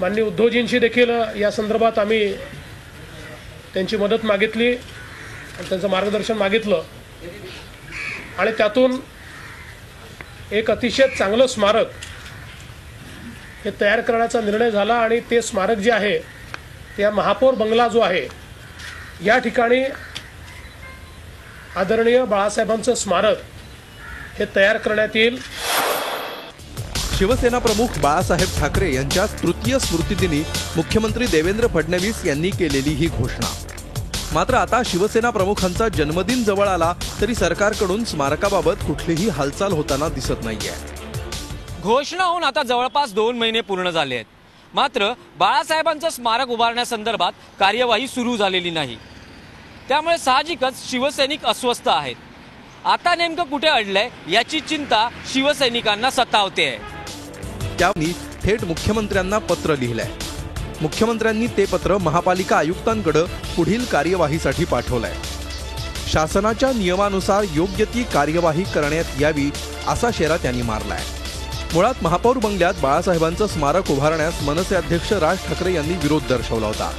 माननीय उद्धवजींशी देखील या संदर्भात आम्ही त्यांची मदत मागितली आणि त्यांचं मार्गदर्शन मागितलं आणि त्यातून एक अतिशय चांगलं स्मारक हे तयार करण्याचा निर्णय झाला आणि ते स्मारक जे आहे ते महापौर बंगला जो आहे या ठिकाणी आदरणीय बाळासाहेबांचं स्मारक हे तयार करण्यात येईल। शिवसेना प्रमुख बाळासाहेब ठाकरे यांच्या तृतीय स्मृतिदिनी मुख्यमंत्री देवेंद्र फडणवीस यांनी केलेली ही घोषणा। मात्र आता शिवसेना प्रमुखांचा जन्मदिन जवळ आला तरी सरकारकडून स्मारकाबाबत कुठलीही हालचाल होताना दिसत नाहीये। घोषणा होऊन आता जवळपास 2 महिने पूर्ण झाले आहेत, मात्र बाळासाहेबांचं स्मारक उभारण्यासंदर्भात कार्यवाही सुरू झालेली नाही। त्यामुळे साहजिकच शिवसैनिक अस्वस्थ आहेत। आता नेमकं कुठे अडलंय याची चिंता शिवसैनिकांना सतावते। त्यांनी थेट मुख्यमंत्र्यांना पत्र लिहिलंय। मुख्यमंत्र्यांनी ते पत्र महापालिका आयुक्तांकडे पुढील कार्यवाहीसाठी पाठवलंय। शासनाच्या नियमानुसार योग्य ती कार्यवाही करण्यात यावी असा शेरा त्यांनी मारलाय। मुळात महापौर बंगल्यात बाळासाहेबांचं स्मारक उभारण्यास मनसे अध्यक्ष राज ठाकरे यांनी विरोध दर्शवला होता।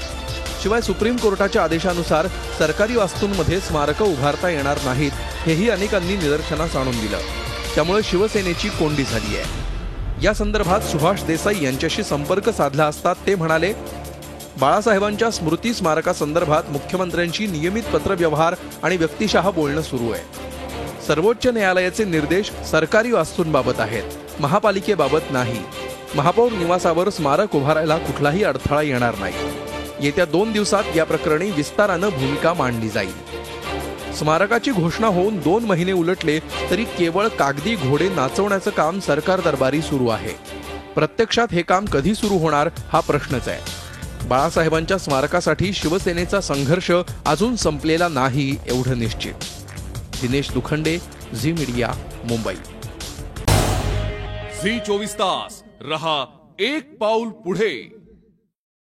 शिवाय सुप्रीम कोर्टाच्या आदेशानुसार सरकारी वास्तूंमध्ये स्मारकं उभारता येणार नाहीत हेही अनेकांनी निदर्शनास आणून दिलं। त्यामुळे शिवसेनेची कोंडी झाली आहे। या संदर्भात सुभाष देसाई यांच्याशी संपर्क साधला असता ते म्हणाले, बाळासाहेबांच्या स्मृती स्मारकासंदर्भात मुख्यमंत्र्यांशी नियमित पत्रव्यवहार आणि व्यक्तिशः बोलणं सुरू आहे। सर्वोच्च न्यायालयाचे निर्देश सरकारी वास्तूंबाबत आहेत, महापालिकेबाबत नाही। महापौर निवासावर स्मारक उभारायला कुठलाही अडथळा येणार नाही। येत्या 2 दिवसात या प्रकरणी विस्तारानं भूमिका मांडली जाईल। स्मारकाची घोषणा होऊन 2 महिने उलटले तरी केवळ कागदी घोडे नाचवण्याचं काम सरकार दरबारी सुरू आहे। प्रत्यक्षात हे काम कधी सुरू होणार हा प्रश्नच आहे। बाळासाहेबांच्या स्मारकासाठी शिवसेनेचा संघर्ष अजून संपलेला नाही एवढं निश्चित। Dinesh Dukhande, Zee media, Mumbai. Zee 24 तास रहा एक पाऊल पुढे।